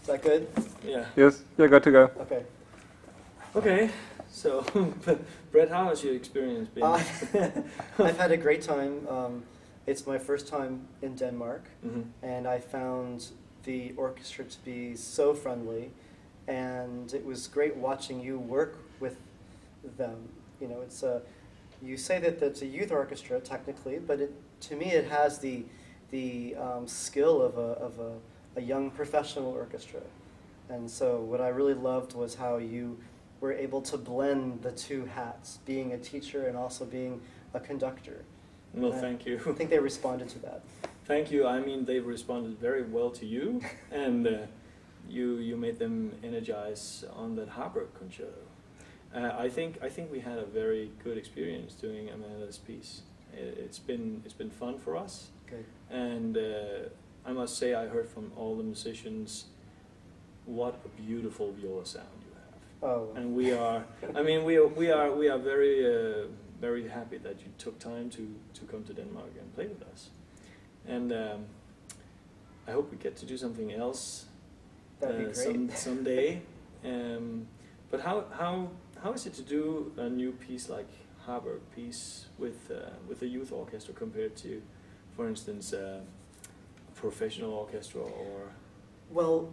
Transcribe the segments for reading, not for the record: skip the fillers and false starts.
Is that good? Yeah. Yes, you're good to go. Okay. Okay, so Brett, how has your experience been? I've had a great time. It's my first time in Denmark, and I found the orchestra to be so friendly, and it was great watching you work with them. You know, it's a, you say that it's a youth orchestra technically, but to me it has the skill of a young professional orchestra. And so what I really loved was how you were able to blend the two hats, being a teacher and also being a conductor. Well, thank you. I think they responded to that. Thank you. I mean, they responded very well to you, and you made them energize on that Harburg concerto. I think we had a very good experience doing Amanda's piece. It's been fun for us. Okay. And I must say, I heard from all the musicians what a beautiful viola sound you have. Oh. And we are, I mean, we are very very happy that you took time to come to Denmark and play with us. And I hope we get to do something else someday. But how is it to do a new piece like Harburg piece with a youth orchestra compared to, for instance, a professional orchestra or? Well,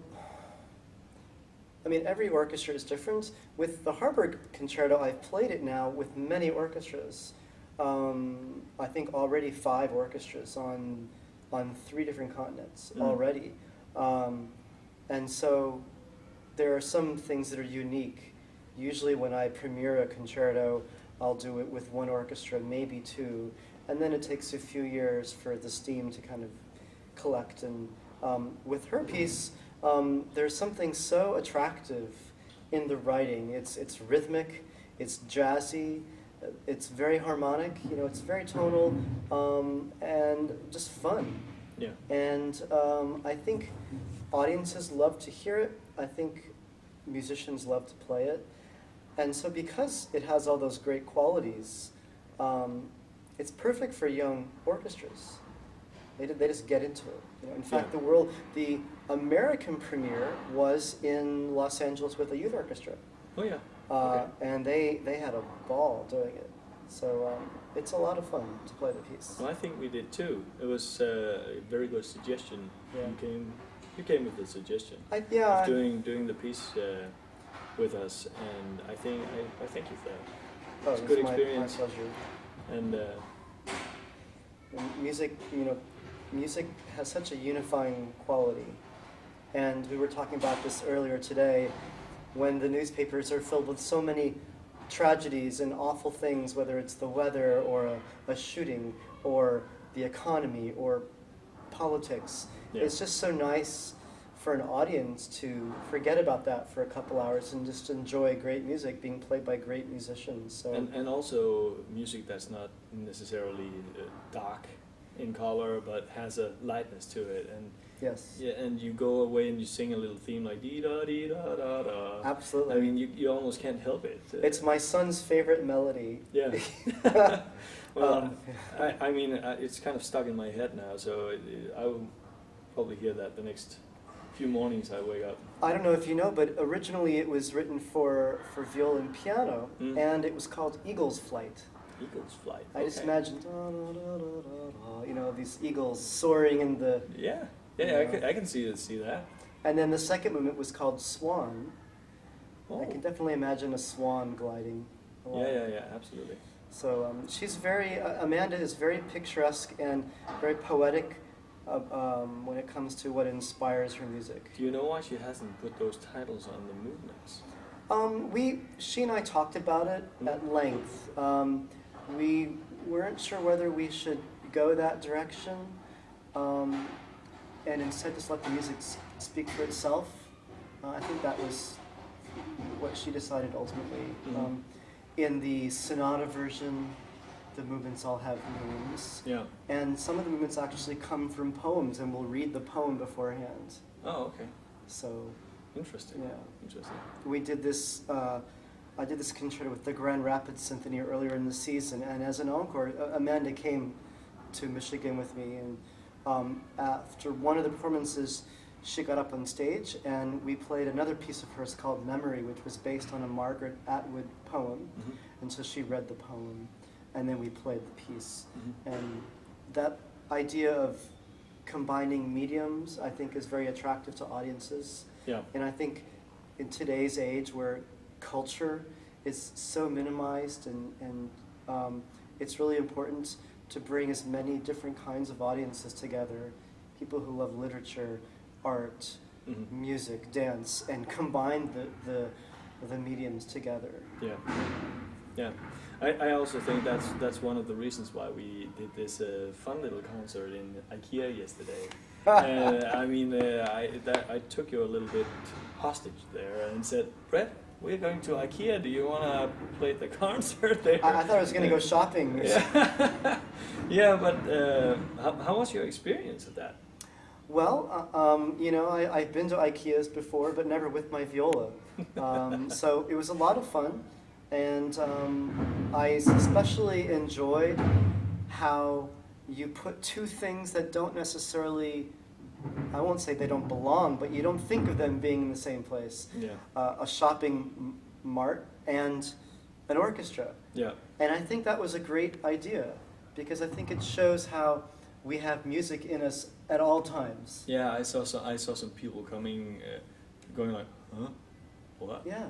I mean, every orchestra is different. With the Harburg Concerto, I've played it now with many orchestras. I think already 5 orchestras on 3 different continents already. And so there are some things that are unique. Usually when I premiere a concerto, I'll do it with 1 orchestra, maybe 2, and then it takes a few years for the steam to kind of collect. And with her piece, there's something so attractive in the writing. It's rhythmic, it's jazzy, it's very harmonic, you know, it's very tonal, and just fun. Yeah. And I think audiences love to hear it. I think musicians love to play it. And so because it has all those great qualities, it's perfect for young orchestras. They just get into it. You know, in fact, the American premiere was in Los Angeles with a youth orchestra. Oh yeah. Okay. And they had a ball doing it. So it's a lot of fun to play the piece. Well, I think we did too. It was a very good suggestion. Yeah. You came with the suggestion of doing the piece with us, and I thank you for that. Oh, it's a good experience. My pleasure. And music, you know, music has such a unifying quality. And we were talking about this earlier today, when the newspapers are filled with so many tragedies and awful things, whether it's the weather or a shooting or the economy or politics. Yeah. It's just so nice for an audience to forget about that for a couple hours and just enjoy great music being played by great musicians. So. And also music that's not necessarily dark in color, but has a lightness to it. And yes. Yeah, and you go away and you sing a little theme like dee da dee da da da. Absolutely. I mean, you almost can't help it. It's my son's favorite melody. Yeah. Well, I mean, it's kind of stuck in my head now, so I will probably hear that the next few mornings I wake up. I don't know if you know, but originally it was written for viola and piano, and it was called Eagle's Flight. Eagle's Flight. I just imagined, you know, these eagles soaring in the. Yeah, I can see that. And then the second movement was called Swan. Oh. I can definitely imagine a swan gliding along. Yeah, absolutely. So she's very. Amanda is very picturesque and very poetic when it comes to what inspires her music. Do you know why she hasn't put those titles on the movements? She and I talked about it at length. We weren't sure whether we should go that direction and instead just let the music speak for itself. I think that was what she decided ultimately. In the sonata version, the movements all have names. Yeah. And some of the movements actually come from poems, and we'll read the poem beforehand. Oh, okay. So. Interesting. Yeah. Interesting. We did this. I did this concerto with the Grand Rapids Symphony earlier in the season, and as an encore, Amanda came to Michigan with me, and after one of the performances, she got up on stage and we played another piece of hers called Memory, which was based on a Margaret Atwood poem. And so she read the poem, and then we played the piece. And that idea of combining mediums, I think, is very attractive to audiences. Yeah. And I think in today's age where culture is so minimized and it's really important to bring as many different kinds of audiences together, people who love literature, art, music, dance, and combine the mediums together. Yeah, yeah. I also think that's one of the reasons why we did this fun little concert in IKEA yesterday. I mean, I took you a little bit hostage there and said, Brett, we're going to IKEA. Do you want to play the concert there? I thought I was going to go shopping. Yeah, yeah, but how was your experience of that? Well, you know, I've been to IKEAs before, but never with my viola. So it was a lot of fun, and I especially enjoyed how you put two things that don't necessarily, I won't say they don't belong, but you don't think of them being in the same place. Yeah. A shopping mart and an orchestra. Yeah. And I think that was a great idea, because I think it shows how we have music in us at all times. Yeah, I saw some people coming, going like, huh, what? Yeah.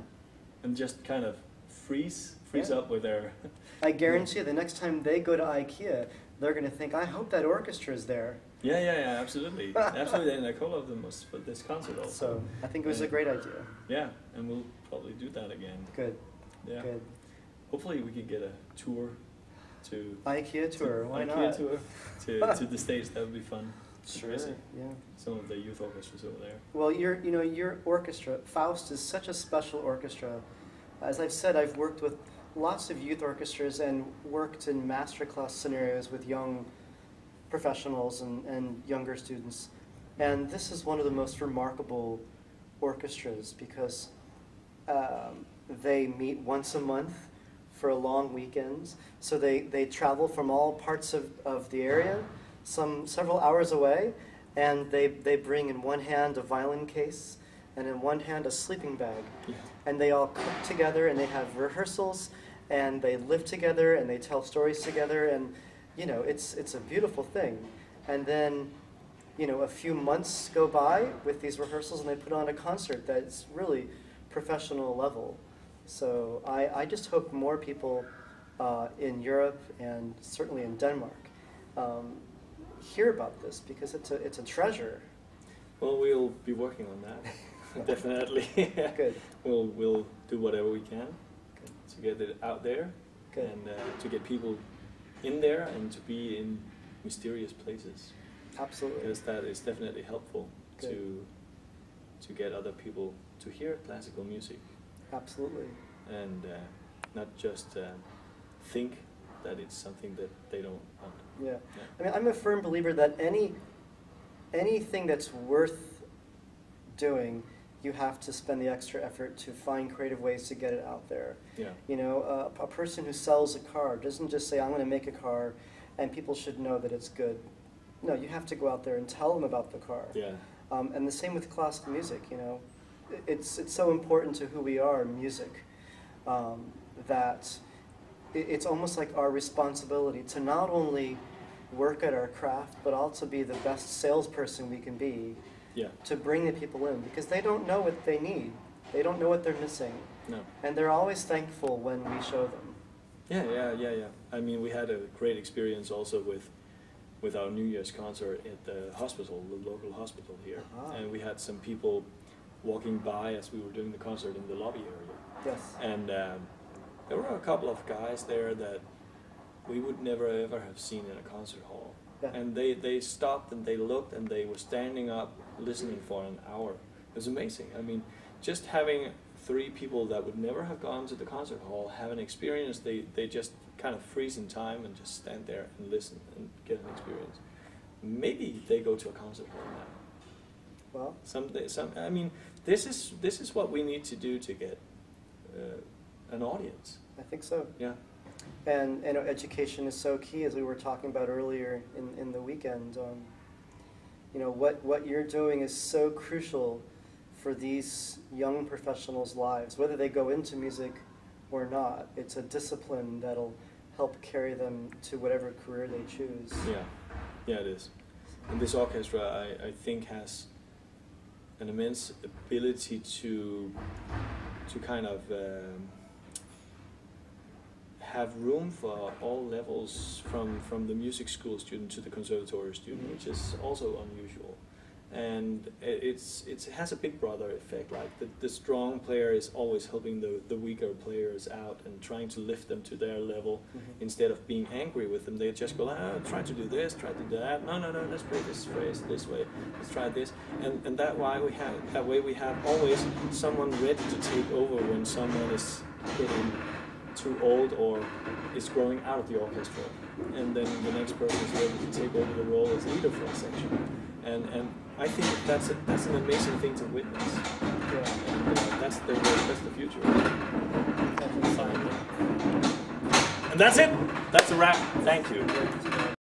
And just kind of freeze Yeah. up with their. I guarantee you, the next time they go to IKEA, they're going to think, I hope that orchestra is there. Yeah, absolutely, absolutely. And a couple of them was for this concert also. So I think it was a great idea. Yeah, and we'll probably do that again. Good. Yeah. Good. Hopefully we can get a tour to IKEA tour. Why IKEA not? tour to the States. That would be fun. Sure. Visit Yeah. some of the youth orchestras over there. Well, your orchestra, FAUST, is such a special orchestra. As I've said, I've worked with lots of youth orchestras and worked in masterclass scenarios with young professionals and younger students. And this is one of the most remarkable orchestras because they meet once a month for a long weekend. So they travel from all parts of the area, several hours away, and they bring in one hand a violin case and in one hand a sleeping bag. Yeah. And they all cook together and they have rehearsals and they live together and they tell stories together, and you know, it's a beautiful thing. And then, you know, a few months go by with these rehearsals and they put on a concert that's really professional level. So I just hope more people in Europe and certainly in Denmark hear about this, because it's a treasure. Well, we'll be working on that. Definitely. Good. We'll do whatever we can to get it out there. Good. And to get people in there and to be in mysterious places. Absolutely. Because that is definitely helpful Good. to get other people to hear classical music. Absolutely. And not just think that it's something that they don't want. Yeah. I mean, I'm a firm believer that anything that's worth doing, you have to spend the extra effort to find creative ways to get it out there. Yeah. You know, a person who sells a car doesn't just say, I'm going to make a car and people should know that it's good. No, you have to go out there and tell them about the car. Yeah. And the same with classical music, you know. It's so important to who we are in music that it's almost like our responsibility to not only work at our craft, but also be the best salesperson we can be. Yeah. To bring the people in, because they don't know what they need. They don't know what they're missing. No. And they're always thankful when we show them. Yeah. I mean, we had a great experience also with our New Year's concert at the hospital, the local hospital here. Ah. And we had some people walking by as we were doing the concert in the lobby area. Yes. And there were a couple of guys there that we would never ever have seen in a concert hall. Yeah. And they stopped and they looked and they were standing up listening for an hour. It was amazing. I mean, just having 3 people that would never have gone to the concert hall have an experience, they just kind of freeze in time and just stand there and listen and get an experience. Maybe they go to a concert hall now. Well, I mean, this is what we need to do to get an audience. I think so. Yeah. And education is so key, as we were talking about earlier in the weekend. you know, what you're doing is so crucial for these young professionals' lives, whether they go into music or not. It's a discipline that'll help carry them to whatever career they choose. Yeah, it is. And this orchestra, I think, has an immense ability to kind of have room for all levels, from the music school student to the conservatory student, which is also unusual. And it has a big brother effect. Like the strong player is always helping the weaker players out and trying to lift them to their level, instead of being angry with them. They just go, try to do this, try to do that. No, let's play this phrase this way. Let's try this. And that way we have always someone ready to take over when someone is getting too old or is growing out of the orchestra. And then the next person is ready to take over the role as leader for a section. And I think that's an amazing thing to witness. Yeah. And that's the future. And that's it. That's a wrap. Thank you.